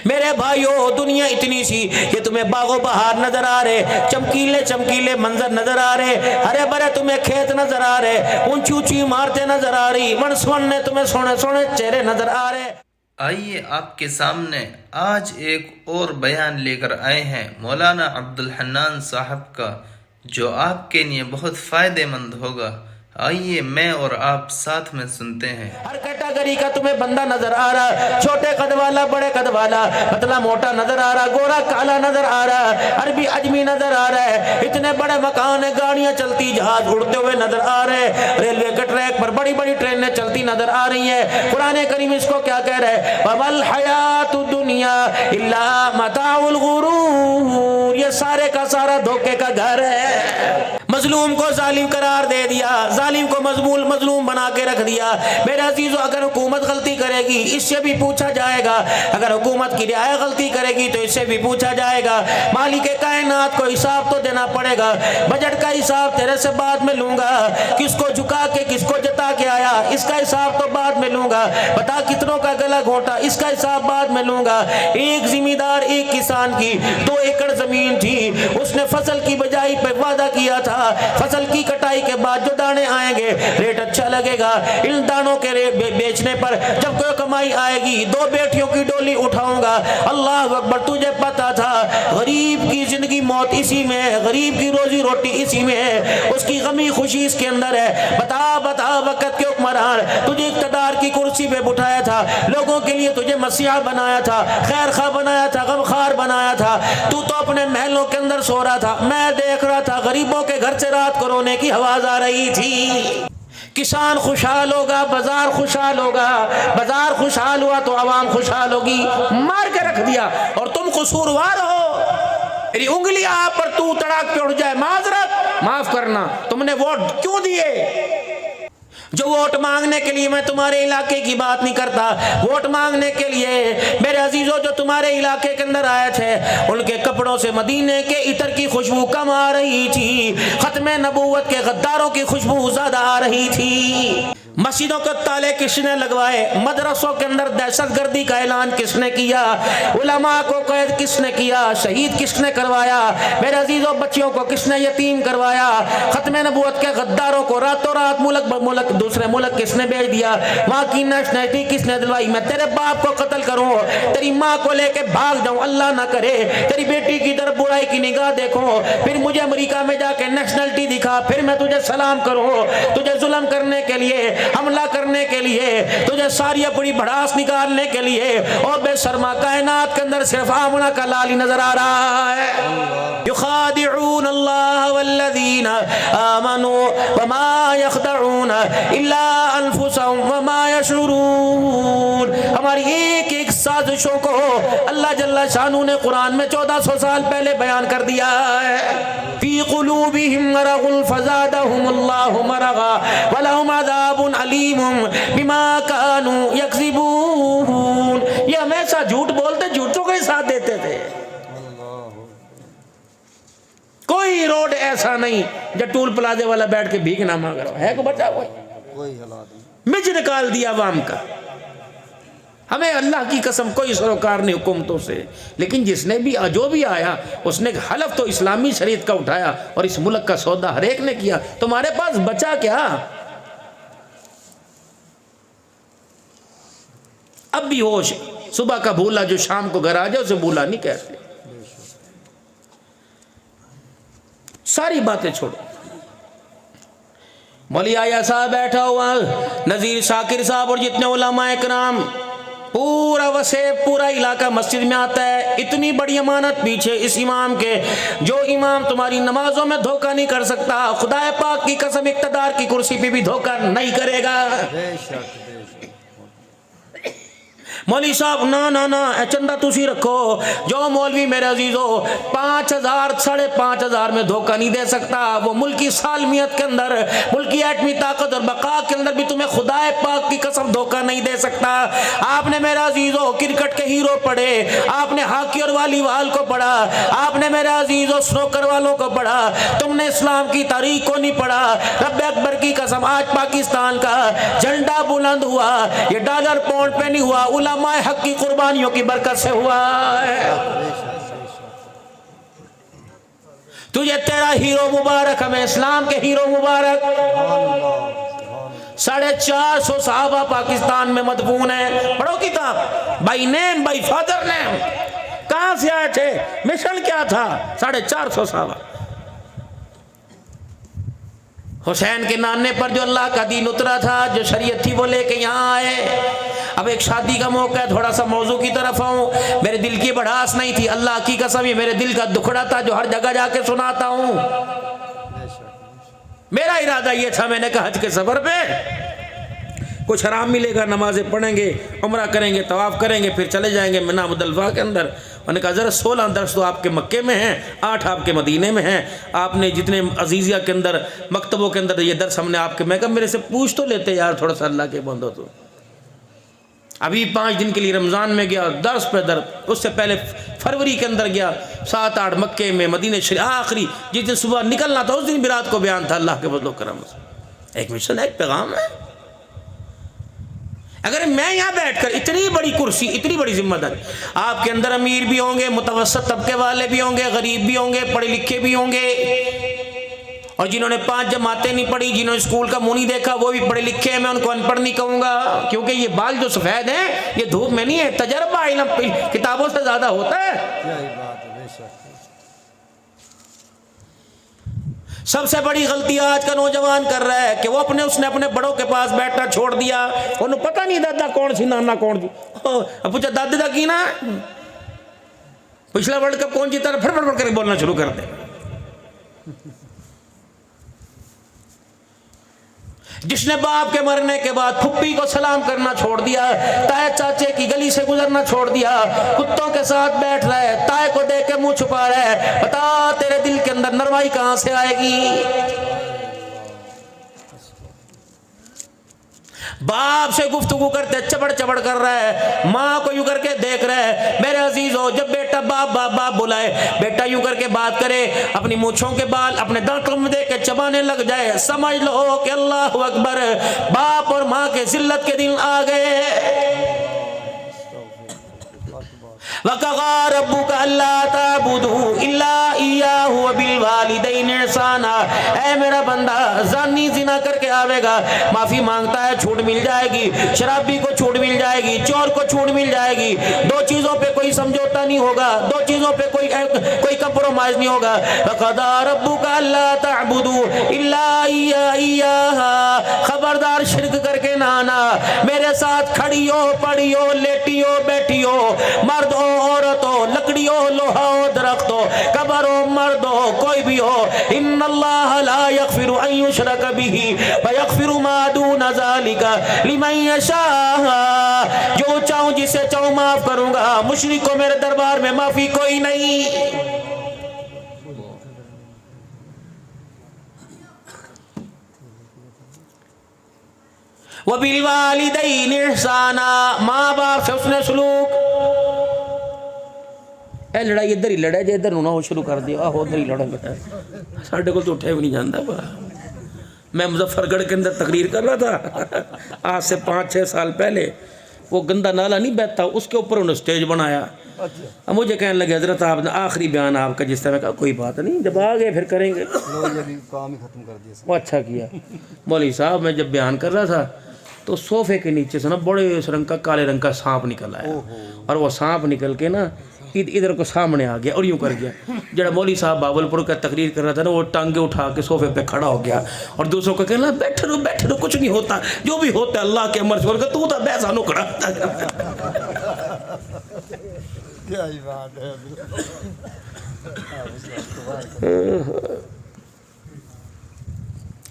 میرے بھائیو دنیا اتنی سی کہ تمہیں باغ و بہار نظر آ رہے، چمکیلے چمکیلے منظر نظر آ رہے، ہرے بھرے تمہیں کھیت نظر آ رہے، اونچی اونچی عمارتیں نظر آ رہی، منسونے تمہیں سونے سونے چہرے نظر آ رہے۔ آئیے آپ کے سامنے آج ایک اور بیان لے کر آئے ہیں مولانا عبدالحنان صاحب کا، جو آپ کے لیے بہت فائدہ مند ہوگا۔ آئیے میں اور آپ ساتھ میں سنتے ہیں۔ ہر کیٹاگری کا تمہیں بندہ نظر آ رہا، چھوٹے قد والا، بڑے قد والا، پتلا موٹا نظر آ رہا، گورا کالا نظر آ رہا، عربی عجمی نظر آ رہا ہے، اتنے بڑے مکان ہیں، گاڑیاں چلتی، جہاز اڑتے ہوئے نظر آ رہے ہیں، ریلوے کے ٹریک پر بڑی بڑی ٹرینیں چلتی نظر آ رہی ہیں۔ قرآن کریم اس کو کیا کہہ رہے ہیں؟ وَمَا الْحَيَاةُ الدُّنْيَا إِلَّا مَتَاعُ الْغُرُورِ، یہ سارے کا سارا دھوکے کا گھر ہے۔ مظلوم کو ظالم قرار دے دیا، ظالم کو مظلوم بنا کے رکھ دیا۔ میرے عزیزو اگر حکومت غلطی کرے گی اس سے بھی پوچھا جائے گا، اگر حکومت کی رعایا غلطی کرے گی تو اس سے بھی پوچھا جائے گا۔ مالک کائنات کو حساب تو دینا پڑے گا، بجٹ کا حساب تیرے سے بعد میں لوں گا، کس کو جھکا کے کس کو جتا کے آیا اس کا حساب تو بعد میں لوں گا، بتا کتنوں کا گلا گھونٹا اس کا حساب بعد میں لوں گا۔ ایک ذمہ دار ایک کسان کی 2 ایکڑ زمین تھی، اس نے فصل کی بجائی پہ وعدہ کیا تھا فصل کی کٹائی کے بعد جو دانے آئیں گے ریٹ اچھا لگے گا، ان دانوں کے ریٹ بیچنے پر جب کوئی کمائی آئے گی 2 بیٹیوں کی ڈولی اٹھاؤں گا۔ اللہ اکبر، تجھے پتا تھا غریب کی زندگی موت اسی میں ہے، غریب کی روزی روٹی اسی میں ہے، اس کی غمی خوشی اس کے اندر ہے۔ بتا وقت کے حکمران، تجھے اقتدار کی کرسی پہ بٹھایا تھا، لوگوں کے لیے تجھے مسیحا بنایا تھا، خیر خواہ بنایا تھا، غمخوار بنایا تھا، تو اپنے محلوں کے اندر سو رہا تھا، میں دیکھ رہا تھا غریبوں کے گھر سے رات کو رونے کی آواز آ رہی تھی۔ کسان خوشحال ہوگا، بازار خوشحال ہوگا، بازار خوشحال ہوا تو عوام خوشحال ہوگی۔ مار کے رکھ دیا اور تم قصوروار ہو، میری انگلی آپ پر تو تڑاک پہ اڑ جائے، معذرت، معاف کرنا، تم نے ووٹ کیوں دیے؟ جو ووٹ مانگنے کے لیے، میں تمہارے علاقے کی بات نہیں کرتا، ووٹ مانگنے کے لیے میرے عزیزوں جو تمہارے علاقے کے اندر آئے تھے ان کے کپڑوں سے مدینے کے عطر کی خوشبو کم آ رہی تھی، ختم نبوت کے غداروں کی خوشبو زیادہ آ رہی تھی۔ مسجدوں کے تالے کس نے لگوائے؟ مدرسوں کے اندر دہشت گردی کا اعلان کس نے کیا؟ علماء کو قید کس نے کیا؟ شہید کس نے کروایا؟ میرے عزیزوں بچیوں کو کس نے یتیم کروایا؟ ختم نبوت کے غداروں کو راتوں رات ملک دوسرے ملک کس نے بھیج دیا؟ وہاں کی نیشنلٹی کس نے دلوائی؟ میں تیرے باپ کو قتل کروں، تیری ماں کو لے کے بھاگ جاؤں، اللہ نہ کرے تیری بیٹی کی طرف برائی کی نگاہ دیکھوں، پھر مجھے امریکہ میں جا کے نیشنلٹی دکھا، پھر میں تجھے سلام کروں، تجھے ظلم کرنے کے لیے، حملہ کرنے کے لیے، تجھے ساری اپنی بڑاس نکالنے کے لیے، اور بے شرما کائنات کے اندر صرف آمنہ کا لال ہی نظر آ رہا ہے۔ یخادعون اللہ والذین آمنوا وما یخدعون الا انفسهم وما یشعرون۔ ہماری ایک ایک سازشوں کو اللہ جل شانہ نے قرآن میں 1400 سال پہلے بیان کر دیا ہے۔ فی قلوبہم مرض فزادہم اللہ مرضا ولہم عذاب علیم بما كانوا یکذبون۔ یہ ہمیشہ جھوٹ بولتے، جھوٹوں کا ہی ساتھ دیتے تھے۔ کوئی روڈ ایسا نہیں جو ٹول پلازے والا بیٹھ کے بھیک نہ مانگ رہا ہے، کو بچا ہوا مج نکال دیا عوام کا۔ ہمیں اللہ کی قسم کوئی سروکار نہیں حکومتوں سے، لیکن جس نے بھی جو بھی آیا اس نے حلف تو اسلامی شریعت کا اٹھایا اور اس ملک کا سودا ہر ایک نے کیا۔ تمہارے پاس بچا کیا؟ اب بھی ہوش، صبح کا بھولا جو شام کو گھر آ جائے اسے بھولا نہیں کہتے۔ ساری باتیں چھوڑو، مولوی آیا صاحب بیٹھا ہوا، نذیر شاکر صاحب اور جتنے علماء اکرام، پورا وسیع پورا علاقہ مسجد میں آتا ہے۔ اتنی بڑی امانت پیچھے اس امام کے، جو امام تمہاری نمازوں میں دھوکہ نہیں کر سکتا، خدا پاک کی قسم اقتدار کی کرسی پہ بھی دھوکہ نہیں کرے گا۔ مولوی صاحب نا چندہ تسی رکھو، جو مولوی میرے عزیزو 5000 5,500 میں دھوکہ نہیں دے سکتا، وہ ملکی سالمیت کے اندر، ملکی ایٹمی طاقت اور بقا کے اندر بھی تمہیں خدا پاک کی قسم دھوکہ نہیں دے سکتا۔ آپ نے میرے عزیزو کرکٹ کے ہیرو پڑھے، آپ نے ہاکی اور والی بال کو پڑھا، آپ نے میرے عزیزو سنوکر والوں کو پڑھا، تم نے اسلام کی تاریخ کو نہیں پڑھا۔ رب اکبر کی قسم آج پاکستان کا جھنڈا بلند ہوا، یہ ڈالر پاؤنڈ پہ نہیں ہوا، علماء علماء حق کی قربانیوں کی برکت سے ہوا ہے. تجھے تیرا ہیرو مبارک, ہمیں اسلام کے ہیرو مبارک 450 صحابہ پاکستان میں مدفون ہیں. پڑھو کتاب, by name by father name. کہاں سے آئے تھے, مشن کیا تھا؟ 450 صحابہ. حسین کے نانے پر جو اللہ کا دین اترا تھا, جو شریعت تھی, وہ لے کے یہاں آئے. اب ایک شادی کا موقع ہے, تھوڑا سا موضوع کی طرف آؤں. میرے دل کی بڑھاس نہیں تھی, اللہ کی قسم یہ میرے دل کا دکھڑا تھا جو ہر جگہ جا کے سناتا ہوں. میرا ارادہ یہ تھا, میں نے کہا حج کے سفر پہ کچھ حرام ملے گا, نمازیں پڑھیں گے, عمرہ کریں گے, طواف کریں گے, پھر چلے جائیں گے مینا مزدلفہ کے اندر. میں نے کہا ذرا 16 درس تو آپ کے مکے میں ہیں, 8 آپ کے مدینے میں ہیں. آپ نے جتنے عزیزیہ کے اندر, مکتبوں کے اندر یہ درس ہم نے آپ کے, میں کہا میرے سے پوچھ تو لیتے یار تھوڑا سا, اللہ کے بندو. تو ابھی 5 دن کے لیے رمضان میں گیا, درس پہ درس. اس سے پہلے فروری کے اندر گیا, 7-8 مکے میں, مدینہ شریف. آخری جس دن صبح نکلنا تھا اس دن بھی رات کو بیان تھا, اللہ کے فضل و کرم سے. ایک مشن ہے, ایک پیغام ہے. اگر میں یہاں بیٹھ کر اتنی بڑی کرسی, اتنی بڑی ذمہ داری, آپ کے اندر امیر بھی ہوں گے, متوسط طبقے والے بھی ہوں گے, غریب بھی ہوں گے, پڑھے لکھے بھی ہوں گے, اور جنہوں نے 5 جماعتیں نہیں پڑھی, جنہوں نے اسکول کا منہ نہیں دیکھا, وہ بھی پڑھے لکھے ہیں. میں ان کو ان پڑھ نہیں کہوں گا, کیونکہ یہ بال جو سفید ہیں یہ دھوپ میں نہیں ہے. تجربہ علم کتابوں سے زیادہ ہوتا ہے. سب سے بڑی غلطی آج کا نوجوان کر رہا ہے کہ وہ اس نے اپنے بڑوں کے پاس بیٹھنا چھوڑ دیا. انہوں پتہ نہیں دادا کون سی, نانا کون سی. پوچھا دادی دا کی نا, پچھلا ورلڈ کپ کون جیتا, پھر پڑھ کر بولنا شروع کر دے. جس نے باپ کے مرنے کے بعد پھپھی کو سلام کرنا چھوڑ دیا, تائے چاچے کی گلی سے گزرنا چھوڑ دیا, کتوں کے ساتھ بیٹھ رہا ہے, تائے کو دیکھ کے منہ چھپا رہا ہے, بتا تیرے دل کے اندر نرمائی کہاں سے آئے گی؟ باپ سے گفتگو کرتے چبڑ چبڑ کر رہا ہے, ماں کو یوں کر کے دیکھ رہا ہے. میرے عزیزو, جب بیٹا باپ باپ باپ بلائے, بیٹا یوں کر کے بات کرے, اپنی مونچھوں کے بال اپنے دانتوں میں دے کے چبانے لگ جائے, سمجھ لو کہ اللہ اکبر, باپ اور ماں کے ذلت کے دن آ گئے. وَقَضَىٰ رَبُّكَ أَلَّا تَعْبُدُوا إِلَّا إِيَّاهُ وَبِالْوَالِدَيْنِ إِحْسَانًا. اے میرا بندہ, زانی زنا کر کے آوے گا, معافی مانگتا ہے, چھوٹ مل جائے گی. شرابی کو چھوٹ مل جائے گی, چور کو چھوٹ مل جائے گی. 2 چیزوں پہ کوئی سمجھوتا نہیں ہوگا, 2 چیزوں پہ کوئی کمپرومائز نہیں ہوگا. وَقَضَىٰ رَبُّكَ أَلَّا تَعْبُدُوا إِلَّا إِيَّاهُ. خبردار شرک کر کے نہ آنا. میرے ساتھ کھڑی ہو, پڑی ہو, لیٹی ہو, بیٹھی ہو, مرد ہو, عورت ہو, لکڑی ہو, لوہا ہو, درخت ہو, قبر ہو, مرد ہو, کوئی بھی ہو. ان اللہ لا یغفر ان یشرک بہ ویغفر ما دون ذلک لمن یشاء. جو چاہوں جسے چاہوں معاف کروں گا, مشرک کو میرے دربار میں معافی کوئی نہیں. وَبِالْوَالِدَيْنِ إِحْسَانًا. ماں باپ سے اس نے سلوک. اے لڑائی ادھر ہی لڑے, جے ادھر نہ ہو شروع کر دیا, آہو ادھر ہی لڑے. ساڑھے کو تو اٹھے بھی نہیں جانتا. میں مظفر گڑھ کے اندر تقریر کر رہا تھا آج سے 5-6 سال پہلے. وہ گندہ نالا نہیں بہتا, اس کے اوپر انہوں نے سٹیج بنایا. اب مجھے کہنے لگے حضرت آپ نے آخری بیان آپ کا, جس طرح میں کہا کوئی بات نہیں, جب آ گئے پھر کریں گے. کام ہی ختم کر دیا. وہ اچھا کیا. مولوی صاحب, میں جب بیان کر رہا تھا تو صوفے کے نیچے سے نا بڑے اس رنگ کا, کالے رنگ کا سانپ نکل آیا, اور وہ سانپ نکل کے نا ادھر کو سامنے آ گیا اور یوں کر گیا. جڑا مولوی صاحب باولپور کا تقریر کر رہا تھا نا, وہ ٹانگیں اٹھا کے صوفے پہ کھڑا ہو گیا, اور دوسروں کو کہنا بیٹھے رہو, کچھ نہیں ہوتا, جو بھی ہوتا ہے اللہ کے امر سے. بولے تو بیسانو کھڑا. کیا ہی بات ہے.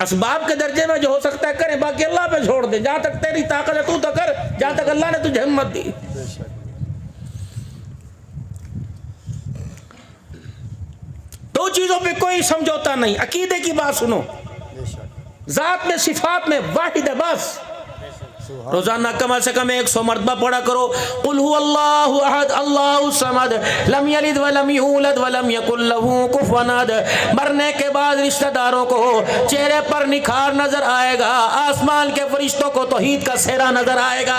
اسباب کے درجے میں جو ہو سکتا ہے کریں, باقی اللہ پہ چھوڑ دیں. جہاں تک تیری طاقت ہے تو کر, جہاں تک اللہ نے تجھے ہمت دی. دو چیزوں پہ کوئی سمجھوتا نہیں. عقیدے کی بات سنو, ذات میں صفات میں واحد ہے بس. روزانہ کم سے کم 100 مرتبہ پڑھا کرو, قل هو اللہ احد اللہ الصمد لم یلد ولم یولد ولم یکن لہ کفوا احد. مرنے کے بعد رشتہ داروں کو چہرے پر نکھار نظر آئے گا, آسمان کے فرشتوں کو توحید کا سہرا نظر آئے گا.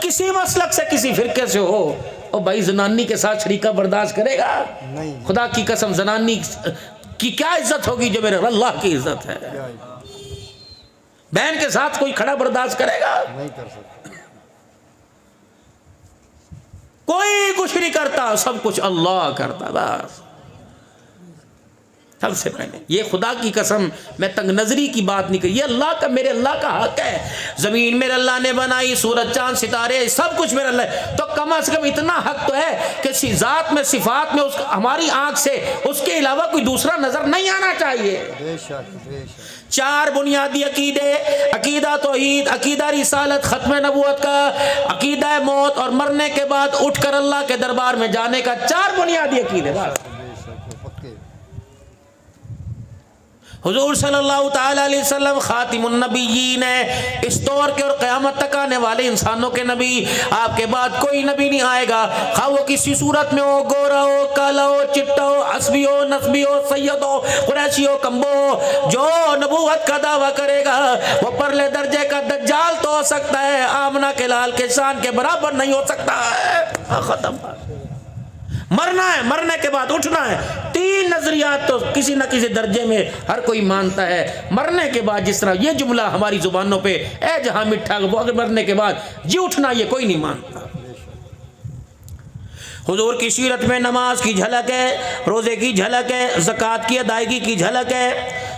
کسی مسلک سے کسی فرقے سے ہو، اور بھائی زنانی کے ساتھ شریکہ برداشت کرے گا؟ نہیں، خدا کی قسم زنانی کی کیا عزت ہوگی جو میرے اللہ کی عزت ہے؟ کیا عبادت بہن کے ساتھ کوئی کھڑا برداشت کرے گا؟ نہیں کر سکتا۔ کوئی کچھ نہیں کرتا، سب کچھ اللہ کرتا بس۔ سب سے پہلے یہ خدا کی قسم میں تنگ نظری کی بات نہیں کری، یہ اللہ کا، میرے اللہ کا حق ہے۔ زمین میرے اللہ نے بنائی، سورج چاند ستارے سب کچھ میرے اللہ ہے، تو کم از کم اتنا حق تو ہے کہ ذات میں صفات میں ہماری آنکھ سے اس کے علاوہ کوئی دوسرا نظر نہیں آنا چاہیے۔ بے شک بے شک۔ 4 بنیادی عقیدے، عقیدہ توحید، عقیدہ رسالت، ختم نبوت کا، عقیدہ موت اور مرنے کے بعد اٹھ کر اللہ کے دربار میں جانے کا، 4 بنیادی عقیدے بس۔ بے شک پکے۔ حضور صلی اللہ تعالی علیہ وسلم خاتم النبیین ہے، اس دور کے اور قیامت تک آنے والے انسانوں کے نبی، آپ کے بعد کوئی نبی نہیں آئے گا، خواہ وہ کسی صورت میں ہو، گورا ہو، کالا ہو، چٹا ہو، عصبی ہو، نسبی ہو، سید ہو، قریشی ہو، کمبو ہو، جو نبوت کا دعویٰ کرے گا وہ پرلے درجے کا دجال تو ہو سکتا ہے، آمنہ کے لال کے شان کے برابر نہیں ہو سکتا ہے۔ ختم۔ مرنا ہے، مرنے کے بعد اٹھنا ہے۔ 3 نظریات تو کسی نہ کسی درجے میں ہر کوئی مانتا ہے۔ مرنے کے بعد جس طرح یہ جملہ ہماری زبانوں پہ اے جہاں مٹھا، وہ اگر مرنے کے بعد جی اٹھنا، یہ کوئی نہیں مانتا۔ حضور کی سیرت میں نماز کی جھلک ہے، روزے کی جھلک ہے، زکوٰۃ کی ادائیگی کی جھلک ہے،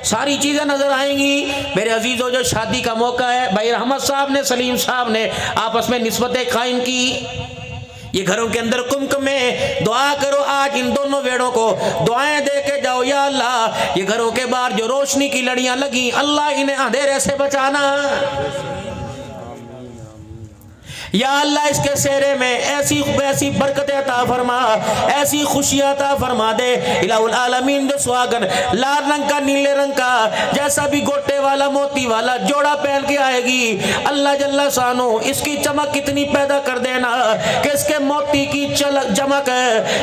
ساری چیزیں نظر آئیں گی۔ میرے عزیزو، جو شادی کا موقع ہے، بھائی رحمت صاحب نے، سلیم صاحب نے آپس میں نسبتیں قائم کی، یہ گھروں کے اندر کمکم میں دعا کرو، آج ان دونوں بیڑوں کو دعائیں دے کے جاؤ، یا اللہ یہ گھروں کے باہر جو روشنی کی لڑیاں لگیں، اللہ انہیں اندھیرے سے بچانا، یا اللہ اس کے سہرے میں ایسی برکت عطا فرما، ایسی خوشیاں عطا فرما دے۔ الہ العالمین جو سواگن لال رنگ کا، نیلے رنگ کا، جیسا بھی گوٹے والا، موتی والا جوڑا پہن کے آئے گی، اللہ جل شانو اس کی چمک اتنی پیدا کر دینا کہ اس کے موتی کی چمک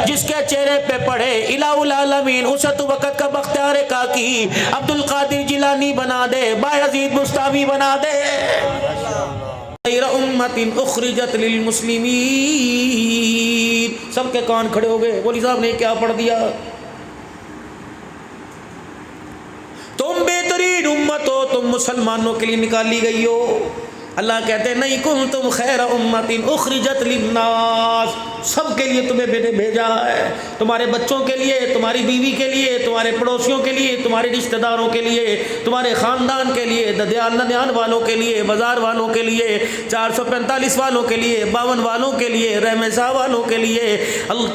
جس کے چہرے پہ پڑے، الہ العالمین اسے تو وقت کا بختیار کاکی، عبد القادر جیلانی بنا دے، بایزید بستامی بنا دے۔ خیر امت اخرجت للمسلمین، سب کے کان کھڑے ہو گئے۔ مولوی صاحب نے کیا پڑھ دیا؟ تم بہترین امت ہو، تم مسلمانوں کے لیے نکالی گئی ہو۔ اللہ کہتے ہیں نہیں، کنتم خیر امت اخرجت للناس، سب کے لیے تمہیں بھیجا ہے، تمہارے بچوں کے لیے، تمہاری بیوی کے لیے، تمہارے پڑوسیوں کے لیے، تمہارے رشتہ داروں کے لیے، تمہارے خاندان کے لیے، ددیان ندیان والوں کے لیے، بازار والوں کے لیے، 445 والوں کے لیے، 52 والوں کے لیے، رحمِ شاہ والوں کے لیے،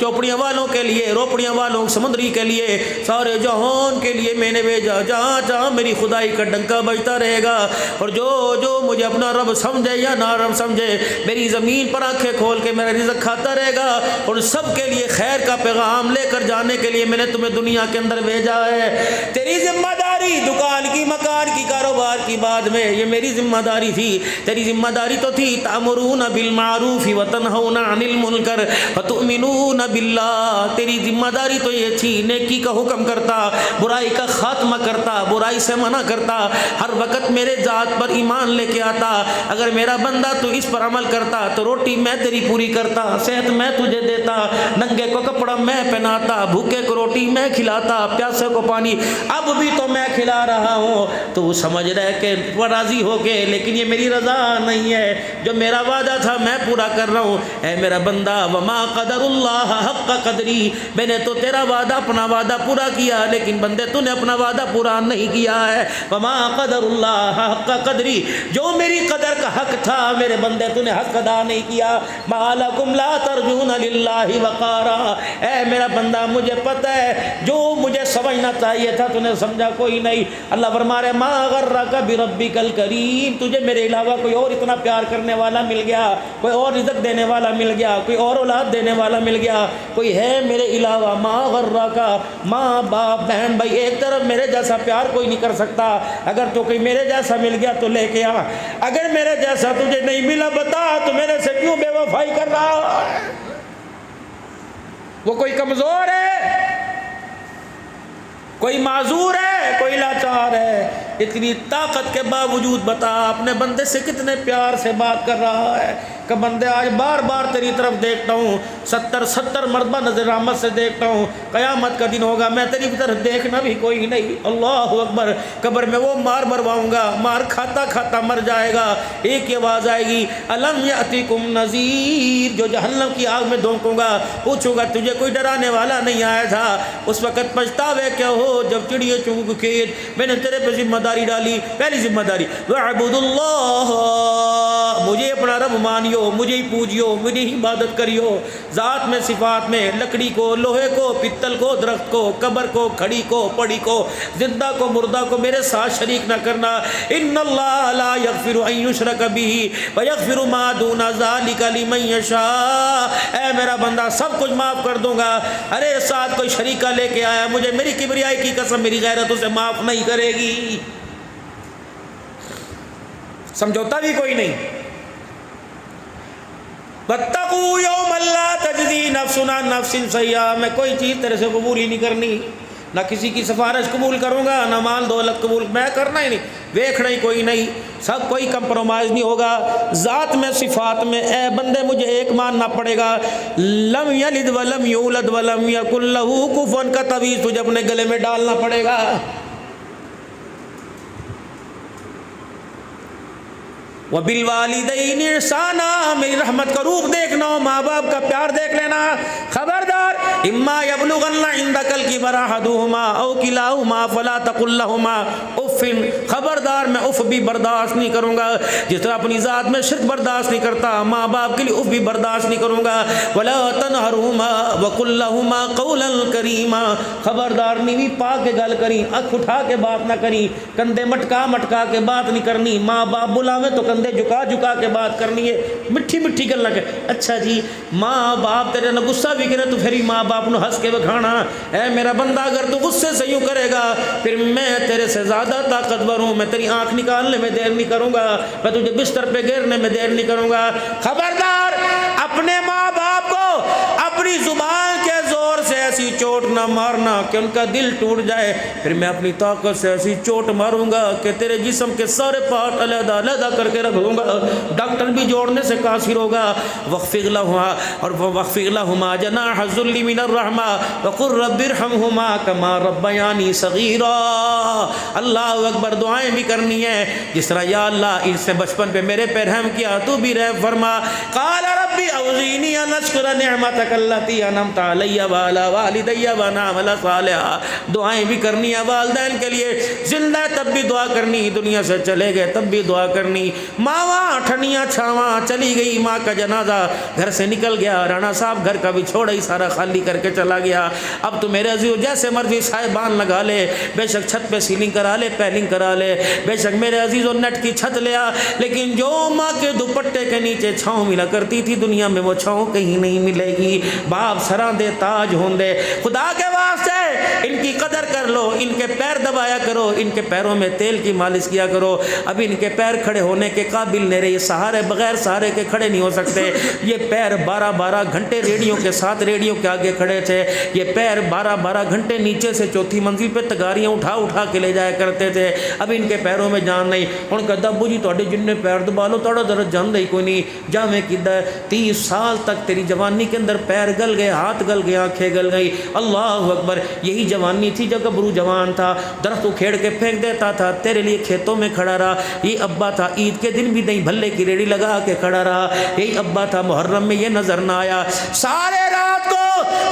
چوپڑیاں والوں کے لیے، روپڑیاں والوں، سمندری کے لیے، سارے جہان کے لیے میں نے بھیجا، جہاں جہاں میری خدائی کا ڈنکا بجتا رہے گا، اور جو مجھے اپنا رب سمجھے یا نہ رب سمجھے، میری زمین پر آنکھیں کھول کے میرا رزق کھاتا رہے گا، اور سب کے لیے خیر کا پیغام لے کر جانے کے لیے میں نے تمہیں دنیا کے اندر بھیجا ہے۔ تیری ذمہ داری دکان کی، مکان کی، کاروبار کی، بعد میں یہ میری ذمہ داری تھی، تیری ذمہ داری تو تھی تأمرون بالمعروف وتنہون عن المنکر وتؤمنون باللہ، تیری ذمہ داری تو یہ تھی نیکی کا حکم کرتا، برائی کا خاتمہ کرتا، برائی سے منع کرتا، ہر وقت میرے ذات پر ایمان لے کے آتا، اگر میرا بندہ تو اس پر عمل کرتا تو روٹی میں تیری پوری کرتا، صحت میں تجھے دیتا، ننگے کو کپڑا میں پہناتا، بھوکے کو روٹی میں کھلاتا، پیاسے کو پانی اب بھی تو میں کھلا رہا ہوں، تو سمجھ رہے کہ وہ راضی ہو کے، لیکن یہ میری رضا نہیں ہے، جو میرا وعدہ تھا میں پورا کر رہا ہوں۔ اے میرا بندہ، وما قدر اللہ حق قدری، میں نے تو تیرا وعدہ، اپنا وعدہ پورا کیا، لیکن بندے تو نے اپنا وعدہ پورا نہیں کیا ہے۔ وما قدر اللہ حق قدری، جو میری قدر کا حق تھا میرے بندے تو نے حق ادا نہیں کیا۔ ما لکم لا ترجون للہ وقارا، اے میرا بندہ مجھے پتہ ہے جو مجھے سمجھنا چاہیے تھا تو نے سمجھا کوئی نہیں۔ اللہ فرما رہے ما غرک بربک الکریم، تجھے میرے علاوہ کوئی اور اتنا پیار کرنے والا مل گیا، کوئی اور رزق دینے والا مل گیا، کوئی اور اولاد دینے والا مل گیا، کوئی ہے میرے علاوہ؟ ما غرک، ماں باپ بہن بھائی ایک طرف میرے جیسا پیار کوئی نہیں کر سکتا، اگر تو کوئی میرے جیسا مل گیا تو لے کے آ، اگر میرے جیسا تجھے نہیں ملا بتا تو میرے سے کیوں بے وفائی کر رہا ہے؟ وہ کوئی کمزور ہے؟ کوئی معذور ہے، کوئی لاچار ہے، اتنی طاقت کے باوجود بتا اپنے بندے سے کتنے پیار سے بات کر رہا ہے کہ بندے آج بار بار تیری طرف دیکھتا ہوں، 70 مرتبہ نظر رحمت سے دیکھتا ہوں، قیامت کا دن ہوگا میں تیری طرف دیکھنا بھی کوئی نہیں، اللہ اکبر، قبر میں وہ مار مرواؤں گا، مار کھاتا کھاتا مر جائے گا، ایک ہی آواز آئے گی الم یاتکم نذیر، جو جہنم کی آگ میں دھونکوں گا، پوچھوں گا تجھے کوئی ڈرانے والا نہیں آیا تھا؟ اس وقت پچھتاوے کیا ہو جب چڑیے چونگ کھیت، میں نے تیرے پہ ذمہ داری ڈالی، پہلی ذمہ داری وَاعْبُدُ اللَّهَ، مجھے اپنا رب مانیو، مجھے ہی پوجیو، مجھے ہی عبادت کریو، ذات میں صفات میں، لکڑی کو، لوہے کو، پتل کو، درخت کو، قبر کو، کھڑی کو، پڑی کو، زندہ کو، مردہ کو میرے ساتھ شریک نہ کرنا، ان اللہ لا یغفر ان یشرک بہ ویغفر ما دون ذلک لمن یشاء، اے میرا بندہ سب کچھ معاف کر دوں گا، ارے ساتھ کوئی شریکہ لے کے آیا، مجھے میری کبریائی کی قسم میری غیرت اسے معاف نہیں کرے گی، سمجھوتا بھی کوئی نہیں۔ وَاتَّقُوا يَوْمًا لَا تَجْزِي نَفْسٌ عَن نَفْسٍ شَيْئًا، میں کوئی چیز تیرے سے قبول ہی نہیں کرنی، نہ کسی کی سفارش قبول کروں گا، نہ مال دولت قبول، میں کرنا ہی نہیں، دیکھنا ہی کوئی نہیں، سب کوئی کمپرومائز نہیں ہوگا، ذات میں صفات میں اے بندے مجھے ایک ماننا پڑے گا، لم یلد ولم یولد ولم یکن لہ کفوا کا تعویذ تجھے اپنے گلے میں ڈالنا پڑے گا۔ وَبِالْوَالِدَيْنِ اِحْسَانًا، میری رحمت کا روپ دیکھنا ہو، ماں باپ کا پیار دیکھ لینا، خبردار اما یبلغن عندک الکبر احدہما او کلاہما فلا تقل لہما اف، خبردار میں اف بھی برداشت نہیں کروں گا، جس طرح اپنی ذات میں شرک برداشت نہیں کرتا، ماں باپ کے لیے اف بھی برداشت نہیں کروں گا، ولا تنہرہما وقل لہما قولا کریما، خبردار نیوی پاک کے گل کریں، اکھ اٹھا کے بات نہ کریں، کندھے مٹکا مٹکا کے بات نہیں کرنی، ماں باپ بلاوے تو کندھے جھکا جھکا کے بات کرنی ہے، مٹھی مٹھی گل نہ کہ اچھا جی ماں باپ تیرے نہ غصہ بھی کرے تو پھر ہی ماں باپ نو ہنس کے بکھانا، اے میرا بندہ اگر تو غصے سے یوں کرے گا پھر میں تیرے سے زیادہ طاقتور ہوں، میں تیری آنکھ نکالنے میں دیر نہیں کروں گا، میں تجھے بستر پہ گھیرنے میں دیر نہیں کروں گا، خبردار اپنے ماں باپ کو اپنی زبان کے زور سے ایسی چوٹ نہ مارنا کہ ان کا دل ٹوٹ جائے، پھر میں اپنی طاقت سے ایسی چوٹ ماروں گا کہ تیرے جسم کے سارے پارٹ علیحدہ علیحدہ کر کے رکھ دوں گا، ڈاکٹر بھی جوڑنے سے قاصر ہوگا، وَخْفِضْ لَهُمَا اور وَخْفِضْ لَهُمَا جَنَاحَ الذُّلِّ مِنَ الرَّحْمَةِ وَقُلْ رَبِّ ارْحَمْهُمَا كَمَا رَبَّيَانِي صَغِيرًا، اللہ اکبر، دعائیں بھی کرنی ہے جس طرح یا اللہ اس سے بچپن پہ میرے پہ رحم کیا تو بھی رحم فرما، قال ربی اوزینی ان اشکر نعمتک التی انعمت علی وعلی والدی وان اعمل صالحا، دعائیں بھی کرنی ہے والدین کے لیے، زندہ تب بھی دعا کرنی، دنیا سے چلے گئے تب بھی دعا کرنی، ماواں ٹھنیاں چھاواں چلی گئی، ماں کا جنازہ گھر سے نکل گیا، رانا صاحب گھر کا بچھوڑا ہی سارا خالی کر کے چلا گیا، اب تو میرے عزیز جیسے مرضی صاحبان لگا لے، بے شک چھت پہ سیلنگ کرا لے، پیلنگ کرا لے، بے شک میرے عزیز نیٹ کی چھت لیا، لیکن جو ماں کے دوپٹے کے نیچے چھاؤں ملا کرتی تھی دنیا میں وہ چھاؤں کہیں نہیں ملے گی، باپ سراں دے تاج ہوں دے، خدا کے واسطے ان کی قدر کر لو، ان کے پیر دبایا کرو، ان کے پیروں میں تیل کی مالش کیا کرو، اب ان کے پیر کھڑے ہونے کے قابل نہیں رہے، سہارے بغیر سہارے کے کھڑے نہیں ہو سکتے، یہ پیر 12 گھنٹے ریڈیو کے ساتھ ریڈیو کے آگے کھڑے تھے، یہ پیر 12 گھنٹے نیچے سے چوتھی منزل پہ تگاریاں اٹھا کے لے جایا کرتے تھے، اب ان کے پیروں میں جان نہیں، ان کہتا ابو جی تھوڑے جن نے پیر دبا لو توڑا ذرا جان نہیں کوئی نہیں، جاویں کدھر 30 سال تک تیری جوانی کے اندر پیر گل گئے، ہاتھ گل گئے، آنکھیں گل گئی، اللہ اکبر، یہی جوانی تھی جب گبرو جوان تھا، درخت اکھیڑ کے پھینک دیتا تھا، تیرے لیے کھیتوں میں کھڑا رہا، یہ ابا تھا عید کے دن بھی دہی بھلے کی ریڑھی لگا کے کھڑا رہا، یہی ابا تھا محرم میں یہ نظر نہ آیا، سارے رات کو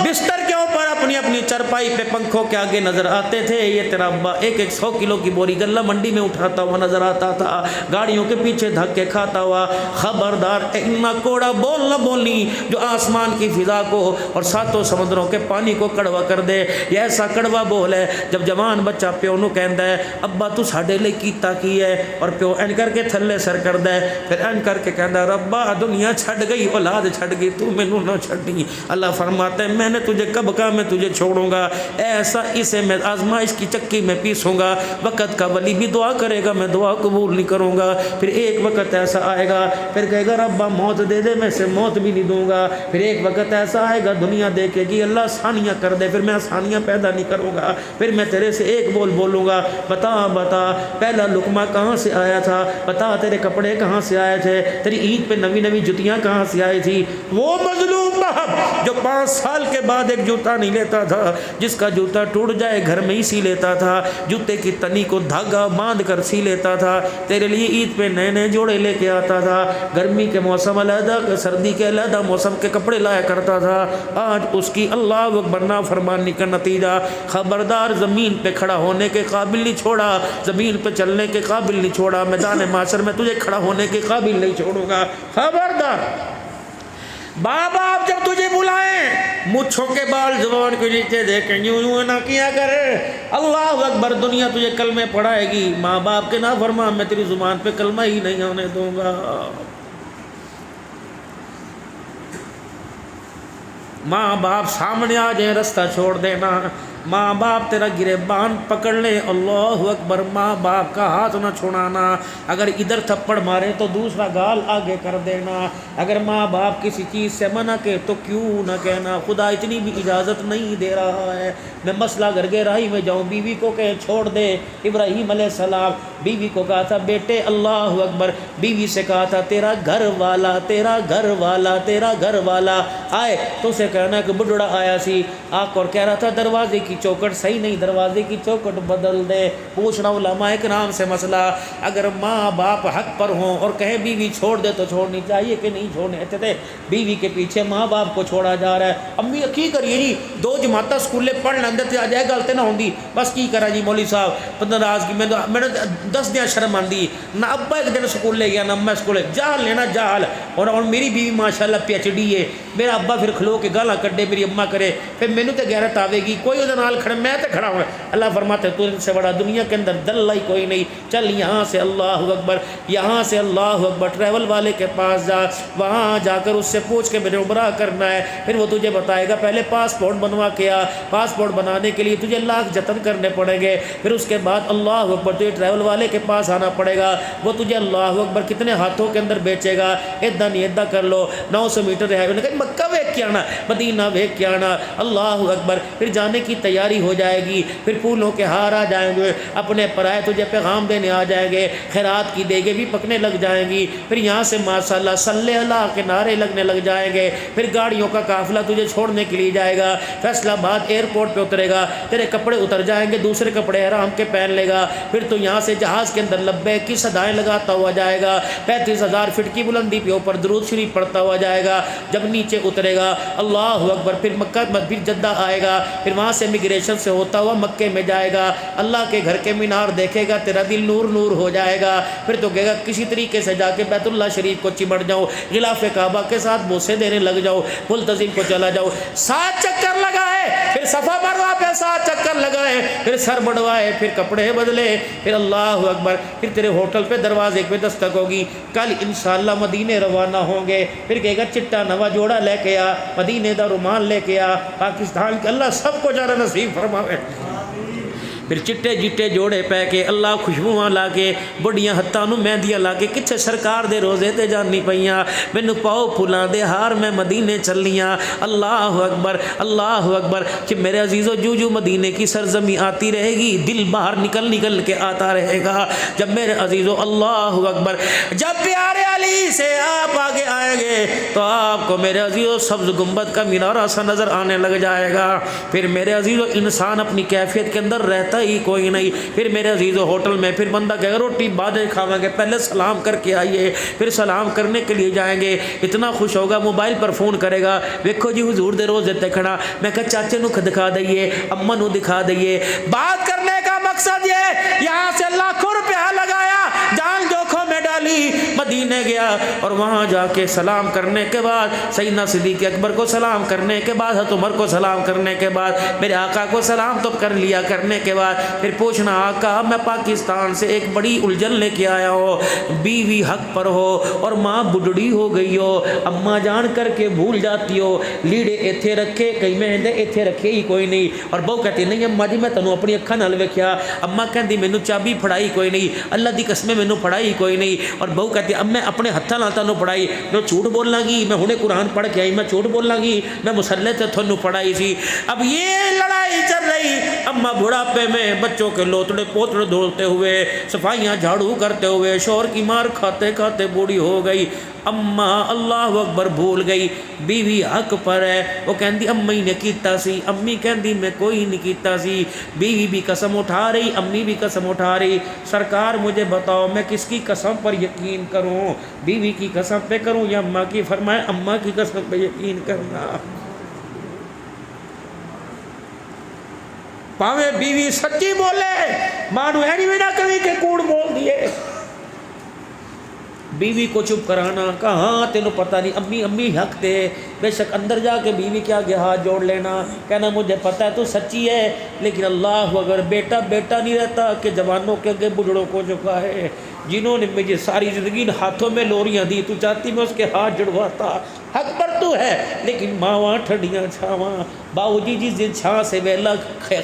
بستر کے اوپر اپنی اپنی چرپائی پہ پنکھوں کے آگے نظر آتے تھے، یہ تیرا ابا 100 کلو کی بوری غلہ منڈی میں اٹھاتا ہوا نظر آتا تھا، گاڑیوں کے پیچھے دھکے کھاتا ہوا، خبردار اتنا کوڑا بول نہ بولنی جو آسمان کی فضا کو اور ساتوں سمندروں کے پانی کو کڑوا کر دے، یہ ایسا کڑوا بول ہے جب جوان بچہ پیو نو کہندا ہے ابا تو ساڈے لئی کیتا کی ہے، اور پیو این کر کے تھلے سر کردا ہے، پھر این کر کے کہندا ربا دنیا چھڈ گئی اولاد چھڈ گئی تو مینوں نہ چھڈی، اللہ فرماتا ہے میں نے تجھے کب کہا میں تجھے چھوڑوں گا، ایسا اسے میں آزمائش کی چکی میں پیسوں گا، وقت کا ولی بھی دعا کرے گا میں دعا قبول نہیں کروں گا، پھر ایک وقت ایسا آئے گا پھر کہے گا ربا موت دے دے میں سے موت بھی نہیں دوں گا، پھر ایک وقت ایسا آئے گا دنیا دیکھے گی اللہ آسانیاں کر دے پھر میں پریشانیاں پیدا نہیں کروں گا. پھر میں تیرے سے ایک بول بولوں گا, بتا بتا پہلا لقمہ کہاں سے آیا تھا, بتا تیرے کپڑے کہاں سے آئے تھے, تیری عید پہ نوی نوی جوتیاں کہاں سے آئی تھی. وہ مظلوم باپ جو 5 سال کے بعد ایک جوتا نہیں لیتا تھا, جس کا جوتا ٹوٹ جائے گھر میں ہی سی لیتا تھا, جوتے کی تنی کو دھاگا باندھ کر سی لیتا تھا, تیرے لیے عید پہ نئے نئے جوڑے لے کے آتا تھا, گرمی کے موسم علیحدہ, سردی کے علیحدہ موسم کے کپڑے لایا کرتا تھا. آج اس کی اللہ اکبر نافرمانی کا نتیجہ, خبردار زمین پہ کھڑا ہونے کے قابل نہیں چھوڑا, زمین پہ چلنے کے قابل نہیں چھوڑا, میدان معاشر میں تجھے کھڑا ہونے کے قابل نہیں چھوڑوں گا. خبردار. بابا آپ جب تجھے بلائیں مچھوں کے بال زبان کے نیچے دیکھیں, یوں یوں نہ کیا کرے. اللہ اکبر. دنیا تجھے کلمے پڑھائے گی, ماں باپ کے نافرمان میں تیری زبان پہ کلمہ ہی نہیں آنے دوں گا. ماں باپ سامنے آ جائیں رستہ چھوڑ دینا, ماں باپ تیرا گریبان پکڑ لیں, اللہ اکبر, ماں باپ کا ہاتھ نہ چھڑانا. اگر ادھر تھپڑ مارے تو دوسرا گال آگے کر دینا. اگر ماں باپ کسی چیز سے منع کہ تو کیوں نہ کہنا خدا اتنی بھی اجازت نہیں دے رہا ہے. میں مسئلہ گھر گہرائی میں جاؤں, بیوی کو کہ چھوڑ دے. ابراہیم علیہ السلام بیوی کو کہا تھا بیٹے, اللہ اکبر, بیوی سے کہا تھا تیرا گھر والا, تیرا گھر والا, تیرا گھر والا آئے تو اسے کہنا کہ بڈڑا آیا سی آک اور کہہ رہا تھا دروازے کی چوکٹ صحیح نہیں, دروازے کی چوکٹ بدل دے. پوچھنا علماء کرام سے مسئلہ, اگر ماں باپ حق پر ہوں اور کہیں بیوی چھوڑ دے تو چھوڑنی چاہیے کہ نہیں چھوڑنے چاہتے. بیوی کے پیچھے ماں باپ کو چھوڑا جا رہا ہے. امی کی کریے جی, 2 جماعتیں سکولے پڑھ لیندے تے آ جائے غلطی نہ ہوندی, بس کی کرا جی مولوی صاحب ناراضگی میں 10 دن شرم آندی نہ. ابا ایک دن سکول لے گیا نہ میں سکول, جہل لینا جہل. اور میری بیوی ماشاءاللہ PhD ہے, میرا ابا پھر کھلو کے گالاں کڈے, میری اماں کرے, پھر مینوں تے غیرت آوے گی, کوئی ادھر نال کھڑے, میں تے کھڑا ہوں. اللہ فرماتے تو ان سے بڑا دنیا کے اندر دلہ ہی کوئی نہیں. چل یہاں سے اللہ اکبر, یہاں سے اللہ اکبر, ٹریول والے کے پاس جا, وہاں جا کر اس سے پوچھ کے میرے عمرہ کرنا ہے. پھر وہ تجھے بتائے گا پہلے پاسپورٹ بنوا کے آ, پاسپورٹ بنانے کے لیے تجھے لاکھ جتن کرنے پڑیں گے. پھر اس کے بعد اللہ اکبر تجھے ٹریول والے کے پاس آنا پڑے گا, وہ تجھے اللہ اکبر کتنے ہاتھوں کے اندر بیچے گا. ادا نہیں ادا کر لو, 900 میٹر ہے, انہوں نے کہا مکہ ویک کے آنا, مدینہ ویک کے آنا. اللہ اکبر. پھر جانے کی تیاری ہو جائے گی, پھر پھولوں کے ہار آ جائیں گے, اپنے پرائے تجھے پیغام دینے آ جائیں گے, خیرات کی دیگیں بھی پکنے لگ جائیں گی. پھر یہاں سے ماشاءاللہ صلی اللہ کے نعرے لگنے لگ جائیں گے. پھر گاڑیوں کا قافلہ تجھے چھوڑنے کے لیے جائے گا, فیصلہ آباد ایئرپورٹ پہ اترے گا, تیرے کپڑے اتر جائیں گے, دوسرے کپڑے حرام کے پہن لے گا. پھر تو یہاں سے جہاز کے اندر لبیک کی صدائیں لگاتا ہوا جائے گا, 35,000 فٹ کی بلندی پہ اوپر درود شریف پڑھتا ہوا جائے گا. جب نیچے اترے گا اللہ اکبر, پھر مکہ پھر جدہ آئے گا, پھر وہاں سے امیگریشن سے ہوتا ہوا مکے میں جائے گا. اللہ کے گھر کے مینار دیکھے گا, تیرا دل نور نور ہو جائے گا. پھر تو کہے گا کسی طریقے سے جا کے بیت اللہ شریف کو چمٹ جاؤ, غلاف کعبہ کے ساتھ بوسے دینے لگ جاؤ, ملتزم کو چلا جاؤ. 7 چکر لگائے, پھر صفا مروہ پہ 7 چکر لگائے, پھر سر بڑھوائے, پھر کپڑے بدلے, پھر اللہ اکبر, پھر تیرے ہوٹل پہ دروازے پہ دستک ہوگی. کل انشاءاللہ مدینے روانہ ہوں گے. پھر کہے گا چٹا نوا جوڑا لے کے آ, مدینے دا رومال لے کے آ, پاکستان کے اللہ سب کو جانا نصیب فرماوے. پھر چٹے جٹے جوڑے پہ کے, اللہ خوشبوواں لا کے, بڑیاں ہتھاں نوں مہندیاں لا کے, کچھ سرکار دے روزے تے جانی پیاں, مینوں پاؤ پھلاں دے ہار میں مدینے چلیاں. اللہ اکبر, اللہ اکبر. کہ میرے عزیزو جو جو مدینے کی سرزمین آتی رہے گی, دل باہر نکل نکل کے آتا رہے گا. جب میرے عزیزو اللہ اکبر, جب پیارے علی سے آپ آگے آئیں گے تو آپ کو میرے عزیزو سبز گنبد کا مینارہ سا نظر آنے لگ جائے گا. پھر میرے عزیزو انسان اپنی کیفیت کے اندر رہتا ہی کوئی نہیں. پھر میرے عزیزو ہوٹل میں پھر بندہ کہے گا روٹی بعد کھاواں گے, پہلے سلام کر کے آئیے. پھر سلام کرنے کے لیے جائیں گے, اتنا خوش ہوگا موبائل پر فون کرے گا, ویکھو جی حضور دے روزے تے کھڑا. میں کہا چاچے نو دکھا دئیے, اماں نو دکھا دئیے. بات کرنے کا مقصد یہ, یہاں سے لاکھوں روپیہ لگایا, جان جوکھوں میں ڈالی, مدینے گیا, اور وہاں جا کے سلام کرنے کے بعد سیدنا صدیق اکبر کو سلام کرنے کے بعد, حضرت عمر کو سلام کرنے کے بعد, میرے آقا کو سلام تو کر لیا کرنے کے بعد, پھر پوچھنا آقا میں پاکستان سے ایک بڑی الجھن لے کے آیا ہوں, بیوی حق پر ہو اور ماں بڈڑی ہو گئی ہو, اماں جان کر کے بھول جاتی ہو, لیڑے ایتھے رکھے کئی مہندے ایتھے رکھے ہی کوئی نہیں. اور بہو کہتی نہیں اماں جی میں تنوں اپنی اکھاں نال ویکھیا, اماں کہندی مینوں چابی پھڑائی کوئی نہیں, اللہ دی قسم مینوں پھڑائی کوئی نہیں. اور بہو کہتی اب میں اپنے ہتھاں نال تانوں پڑھائی، میں جھوٹ بولنا گی، میں ہنے قرآن پڑھ کے آئی، میں جھوٹ بولنا گی، میں مصلے تے تھانوں پڑھائی سی۔ اب یہ لڑائی چل رہی، اماں بڑھاپے میں بچوں کے لوتڑے پوتڑے دھوتے ہوئے، صفائیاں جھاڑو کرتے ہوئے، شوہر کی مار کھاتے کھاتے بوڑھی ہو گئی۔ اماں اللہ اکبر بھول گئی، بیوی حق پر ہے، وہ کہندی امی نے کیتا سی، امی کہندی میں کوئی نہیں کیتا سی، بیوی بھی قسم اٹھا رہی، امی بھی قسم اٹھا رہی۔ سرکار مجھے بتاؤ میں کس کی قسم پر یقین کروں، بیوی کی قسم پہ کروں یا اماں کی؟ فرمائے اماں کی قسم پہ یقین کرنا، پاویں بیوی سچی بولے، مانو ایڈی بھی نہ کبھی کہ کوڑ بول دیے۔ بیوی کو چپ کرانا، کہاں تینوں پتہ نہیں، امی امی حق تے، بے شک اندر جا کے بیوی کے آگے ہاتھ جوڑ لینا، کہنا مجھے پتہ ہے تو سچی ہے، لیکن اللہ اگر بیٹا بیٹا نہیں رہتا کہ جوانوں کے آگے بڑھڑوں کو جھکا ہے، جنہوں نے مجھے ساری زندگی ہاتھوں میں لوریاں دی، تو چاہتی میں اس کے ہاتھ جڑواتا، حق پر تو ہے، لیکن ماواں ٹھنڈیاں چھاواں، باؤ جی جس دن چھاں سے ویلا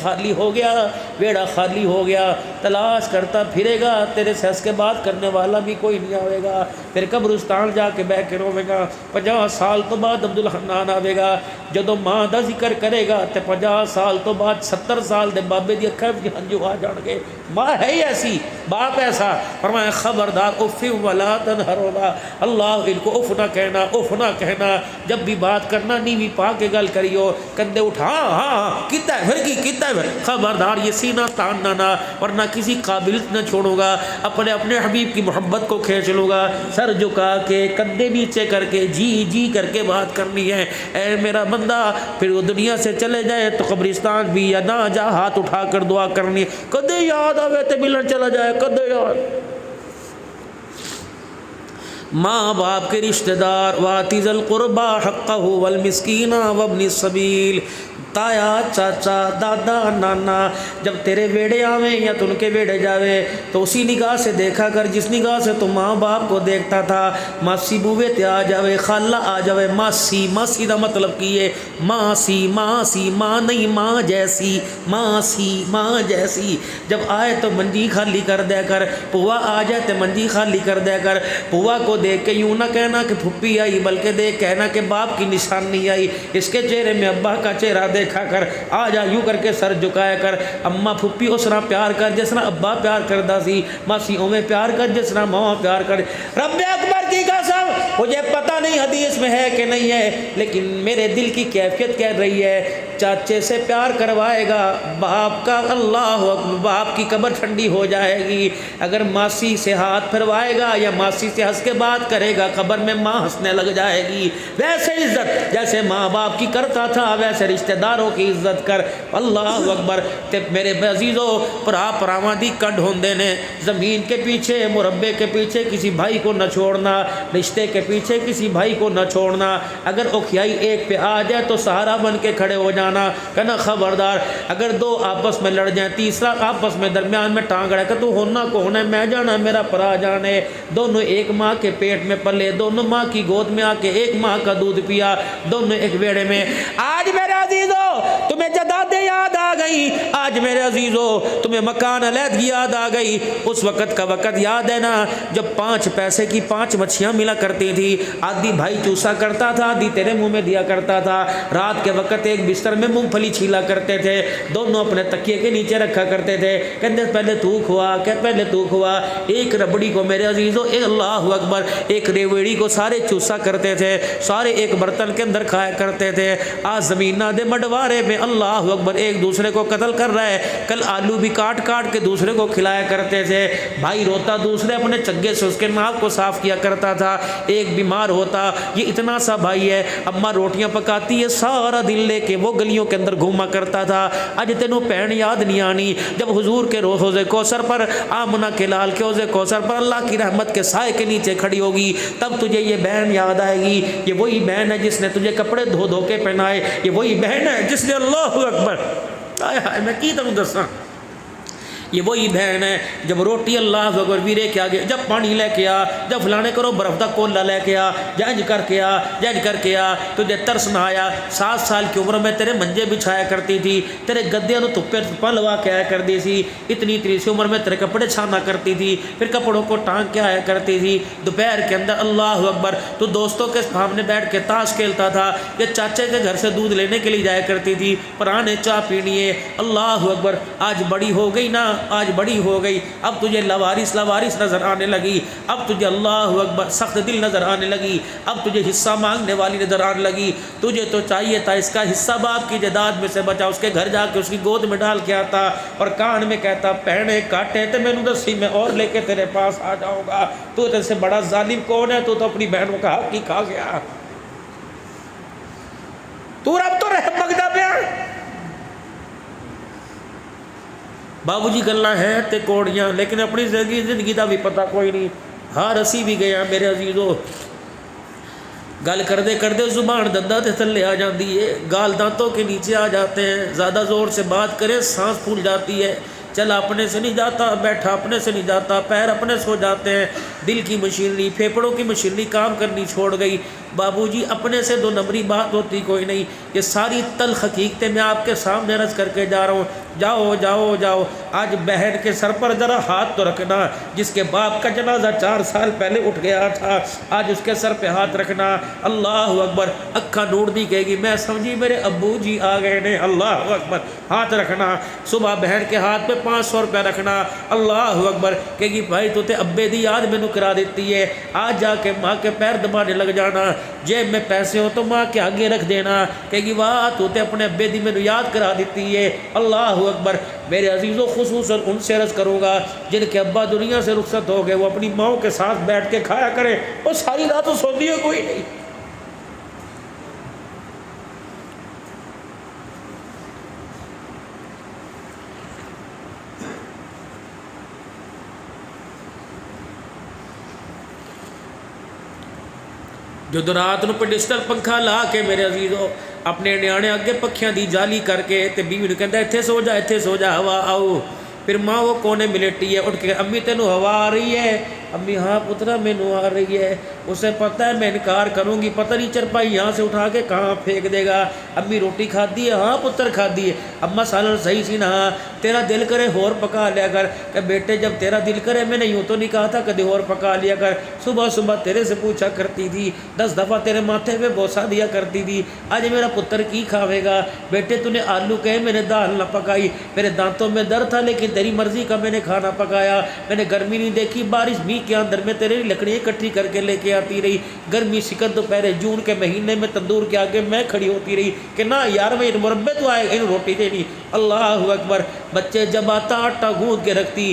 خالی ہو گیا، ویڑا خالی ہو گیا، تلاش کرتا پھرے گا، تیرے سے اس کے بات کرنے والا بھی کوئی نہیں آئے گا، پھر قبرستان جا کے بہ کے روے گا۔ 50 سال تو بعد عبدالحنان آئے گا، جدو ماں دا ذکر کرے گا تے 50 سال تو بعد 70 سال دے بابے دی اکھاں وچ ہنجو آ جان گے۔ ماں ہے ہی ایسی، باپ ایسا، فرمایا خبردار اف ولا تنہرونا، اللہ ان کو اف نہ کہنا، اف نہ کہنا، جب بھی بات کرنا نیوی پا کے گل کریو، کندھے اٹھا ہاں کیتا ہے پھر کی کیتا ہے، خبردار یہ سینہ تاننا نہ، ورنہ کسی قابل نہ چھوڑوں گا، اپنے اپنے حبیب کی محبت کو کھینچ لوں گا، سر جھکا کے کندھے نیچے کر کے جی جی کر کے بات کرنی ہے۔ اے میرا بندہ پھر وہ دنیا سے چلے جائے تو قبرستان بھی یا نہ جا، ہاتھ اٹھا کر دعا کرنی، کدے یاد آوے تے ملن چلا جائے، کدے یاد۔ ماں باپ کے رشتہ دار، واتی ذی القربی حقہ والمسکین وابن السبیل، تایا چاچا دادا نانا جب تیرے ویڑے آویں یا تن کے ویڑے جاوے تو اسی نگاہ سے دیکھا کر جس نگاہ سے تو ماں باپ کو دیکھتا تھا۔ ماسی بوے تے آ جاوے، خالہ آ جاوے، ماسی، ماسی دا مطلب کی ہے ماسی، ماسی ماں نہیں ماں جیسی، ماسی ماں جیسی، جب آئے تو منجی خالی کر دیا کر، پوا آ جائے تو منجی خالی کر دیا کر، پوا کو دیکھ کے یوں نہ کہنا کہ پھپھی آئی، بلکہ دیکھ کہنا کہ باپ کی نشانی آئی، اس کے چہرے میں ابا کا چہرہ دیکھا کر، آ جا یوں کر کے سر جھکایا کر، اماں پھپھی اس طرح پیار کر جس طرح ابا پیار کردا سی، ماسی اویں پیار کر جس طرح ماں پیار کر۔ رب اکبر کی قسم مجھے پتہ نہیں حدیث میں ہے کہ نہیں ہے، لیکن میرے دل کی کیفیت کہہ رہی ہے چاچے سے پیار کروائے گا باپ کا، اللہ اکبر، باپ کی قبر ٹھنڈی ہو جائے گی۔ اگر ماسی سے ہاتھ پھروائے گا یا ماسی سے ہنس کے بات کرے گا قبر میں ماں ہنسنے لگ جائے گی۔ ویسے عزت جیسے ماں باپ کی کرتا تھا ویسے رشتہ داروں کی عزت کر، اللہ اکبر۔ تے میرے عزیزو پرا پراواں دی کڈ ہوندے نے، زمین کے پیچھے مربے کے پیچھے کسی بھائی کو نہ چھوڑنا، رشتے کے پیچھے کسی بھائی کو نہ چھوڑنا، اگر اوکھیائی ایک پہ آ جائے تو سہارا بن کے کھڑے ہو جانا، کہنا خبردار اگر دو آپس میں لڑ جائیں تیسرا آپس میں درمیان میں ٹانگ رہے کہ تو ہونا کو ہونا ہے، میں جانا میرا پرا جانے، دونوں ایک ماں کے پیٹ میں پلے، دونوں ماں کی گود میں آ کے ایک ماں کا دودھ پیا، دونوں ایک بیڑے میں۔ آج میرے عزیزو تمہیں جدادیں یاد آ گئی، آج میرے عزیزو تمہیں مکان علیحدگی یاد آ گئی، اس وقت کا وقت یاد ہے نا جب 5 پیسے کی 5 مچھیاں ملا کرتی تھی، آدھی بھائی چوسا کرتا تھا، آدھی تیرے منہ میں دیا کرتا تھا، رات کے وقت ایک بستر میں مونگ پھلی چھیلا کرتے تھے، دونوں اپنے تکیے کے نیچے رکھا کرتے تھے، کہتے پہلے تو کھوا، کہ پہلے تو کھوا، ایک ربڑی کو میرے عزیزو اللہ اکبر ایک ریوڑی کو سارے چوسا کرتے تھے، سارے ایک برتن کے اندر کھایا کرتے تھے۔ آج زمینہ دے مڈوارے میں اللہ اکبر ایک دوسرے کو قتل کر رہا ہے، کل آلو بھی کاٹ کاٹ کے دوسرے کو کھلایا کرتے تھے، بھائی روتا دوسرے اپنے چگے سے اس کے ناک کو صاف کیا کرتا تھا، ایک بیمار ہوتا یہ اتنا سا بھائی ہے، اماں روٹیاں پکاتی ہے سارا دل لے کے وہ گلیوں کے اندر گھوما کرتا تھا۔ اج تینوں پہن یاد نہیں آنی جب حضور کے حوض کوثر پر، آمنہ کے لال کے حوض کوثر پر اللہ کی رحمت کے سائے کے نیچے کھڑی ہوگی، تب تجھے یہ بہن یاد آئے گی، یہ وہی بہن ہے جس نے تجھے کپڑے دھو دھو کے پہنائے، یہ وہی بہن ہے جس نے اللہ اکبر، آئے ہائے میں کی تمہیں دساں، یہ وہی بہن ہے جب روٹی اللہ اکبر ویرے کے آگے، جب پانی لے کے آ، جب فلانے کرو برف دا کولا لے کے آ، جنج کر کے آ، جنج کر کے آ، تجھے ترس نہ آیا؟ 7 سال کی عمر میں تیرے منجے بچھایا کرتی تھی، تیرے گدیاں تپے لوا کے آیا کرتی تھی، اتنی سی عمر میں تیرے کپڑے چھانا کرتی تھی، پھر کپڑوں کو ٹانگ کے آیا کرتی تھی، دوپہر کے اندر اللہ اکبر تو دوستوں کے سامنے بیٹھ کے تاش کھیلتا تھا، یا چاچے کے گھر سے دودھ لینے کے لیے جایا کرتی تھی، پرانے چائے پینی ہے۔ اللہ اکبر آج بڑی ہو گئی نا، آج بڑی ہو گئی، اب تجھے لوارث نظر آنے لگی، اب تجھے اللہ اکبر سخت دل نظر آنے لگی، اب تجھے حصہ مانگنے والی نظر آنے لگی۔ تجھے تو چاہیے تھا اس کا حصہ باپ کی جائیداد میں سے بچا، اس کے گھر جا کے اس کی گود میں ڈال کے آتا اور کان میں کہتا پہنے کاٹے تو میں نے دسی میں اور لے کے تیرے پاس آ جاؤں گا، تو تیرے سے بڑا ظالم کون ہے؟ تو اپنی بہنوں کا حق ہی کھا گیا، تو رب تو رہ بگدا پیا۔ بابو جی گلاں ہیں تے کوڑیاں، لیکن اپنی زندگی دا بھی پتہ کوئی نہیں۔ ہاں رسی بھی گیا میرے عزیزو، گل کردے کردے زبان دنداں تے تھلے آ جاندی ہے، گال دانتوں کے نیچے آ جاتے ہیں، زیادہ زور سے بات کرے سانس پھول جاتی ہے، چلا اپنے سے نہیں جاتا، بیٹھا اپنے سے نہیں جاتا، پیر اپنے سو جاتے ہیں، دل کی مشینری پھیپھڑوں کی مشینری کام کرنی چھوڑ گئی۔ بابو جی اپنے سے 2 نمبری بات ہوتی کوئی نہیں، یہ ساری تلخ حقیقتیں میں آپ کے سامنے عرض کر کے جا رہا ہوں۔ جاؤ جاؤ جاؤ، آج بہن کے سر پر ذرا ہاتھ تو رکھنا، جس کے باپ کا جنازہ 4 سال پہلے اٹھ گیا تھا، آج اس کے سر پہ ہاتھ رکھنا۔ اللہ اکبر، اکھا نوڑ دی کہے گی میں سمجھی میرے ابو جی آ گئے نے، اللہ اکبر، ہاتھ رکھنا۔ صبح بہن کے ہاتھ پہ 500 روپے رکھنا، اللہ اکبر، کہے گی بھائی تو تے ابے دی یاد میں کرا دیتی ہے، آج جا کے ماں کے پیر دبانے لگ جانا، جیب میں پیسے ہو تو ماں کے آگے رکھ دینا، کہے گی واہ تو تے اپنے ابے دی میں یاد کرا دیتی ہے۔ اللہ اکبر، میرے عزیزوں خصوصاً ان سے عرض کروں گا جن کے ابا دنیا سے رخصت ہو گئے، وہ اپنی ماں کے ساتھ بیٹھ کے کھایا کریں، وہ ساری رات تو سوتی ہے کوئی نہیں۔ جو رات نو پیڈسٹل پنکھا لا کے میرے عزیزو اپنے نیانے اگے پکھیاں دی جالی کر کے تے بیوی نو کہندا ایتھے سو جا ہوا آؤ، پھر ماں وہ کونے ملیٹی ہے، اٹھ کے امی تینوں ہوا آ رہی ہے؟ امی ہاں پترا مینوں آ رہی ہے۔ اسے پتہ ہے میں انکار کروں گی، پتہ نہیں چرپائی یہاں سے اٹھا کے کہاں پھینک دے گا۔ امی روٹی کھادی ہے؟ ہاں پتر کھادی ہے۔ اماں سالن صحیح سی نا؟ ہاں۔ تیرا دل کرے اور پکا لیا کر، کہ بیٹے جب تیرا دل کرے میں نے یوں تو نہیں کہا تھا کدی اور پکا لیا کر، صبح صبح تیرے سے پوچھا کرتی تھی، 10 دفعہ تیرے ماتھے پہ بوسا دیا کرتی تھی، آج میرا پتر کی کھاوے گا؟ بیٹے تو نے آلو کہے میں نے دال نہ پکائی، میرے دانتوں میں درد تھا لیکن تیری مرضی کا میں نے کھانا پکایا، میں نے گرمی نہیں دیکھی، بارش بھی کے اندر میں تیرے لکڑیاں اکٹھی کر کے لے کے آتی رہی، گرمی سکت دوپہر جون کے مہینے میں تندور کے آگے میں کھڑی ہوتی رہی کہ نہ یار میں ان مربے تو آئے ان روٹی دینی۔ اللہ اکبر، بچے جب آتا آٹا گوندھ کے رکھتی،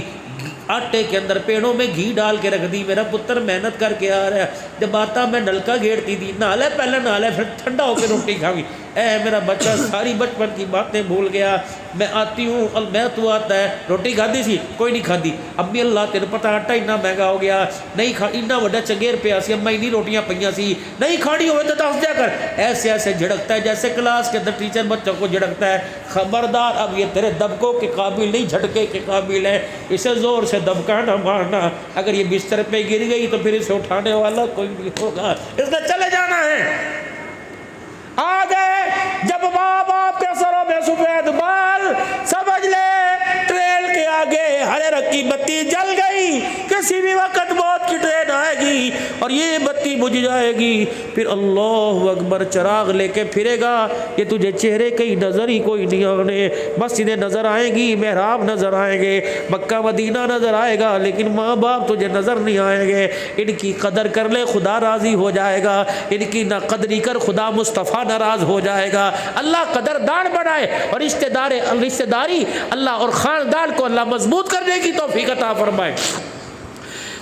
آٹے کے اندر پیڑوں میں گھی ڈال کے رکھ دی، میرا پتر محنت کر کے آ رہا ہے، جب آتا میں نلکا گھیرتی تھی، نہا لے پہلے نہا لے پھر ٹھنڈا ہو کے روٹی کھاوی۔ اے میرا بچہ ساری بچپن کی باتیں بھول گیا، میں آتی ہوں میں تو آتا ہے روٹی کھادی سی کوئی نہیں کھادی، امی اللہ تیرے پتہ آٹا اتنا مہنگا ہو گیا نہیں کھا، اتنا وڈا چنگیر پیا سی، اما اتنی روٹیاں پئیاں سی، نہیں کھانی ہوئے تو دس دیا کر۔ ایسے ایسے جھڑکتا ہے جیسے کلاس کے اندر ٹیچر بچوں کو جھڑکتا ہے، خبردار اب یہ تیرے دبکوں کے قابل نہیں جھٹکے کے قابل ہے، اسے زور سے دبکا نہ مارنا، اگر یہ بستر پہ گر گئی تو پھر اسے اٹھانے والا کوئی نہیں ہوگا، اس نے چلے جانا ہے۔ آ گئے جب ماں باپ کے سروں میں سفید بال، سمجھ لے ٹرین کے آگے ہرے رنگ کی بتی جل گئی، کسی بھی وقت موت کی ٹرین آئے گی اور یہ بتی بجھ جائے گی، پھر اللہ اکبر چراغ لے کے پھرے گا، یہ تجھے چہرے کہیں نظر ہی کوئی نہیں آنے، مسجدیں نظر آئیں گی، محراب نظر آئیں گے، مکہ مدینہ نظر آئے گا، لیکن ماں باپ تجھے نظر نہیں آئیں گے۔ ان کی قدر کر لے خدا راضی ہو جائے گا، ان کی نہ قدری کر خدا مصطفیٰ ناراض ہو جائے گا۔ اللہ قدردان بنائے اور رشتہ داری اللہ اور خاندان کو اللہ مضبوط کرنے کی توفیق عطا فرمائے۔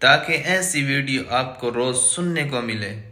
تاکہ ایسی ویڈیو آپ کو روز سننے کو ملے۔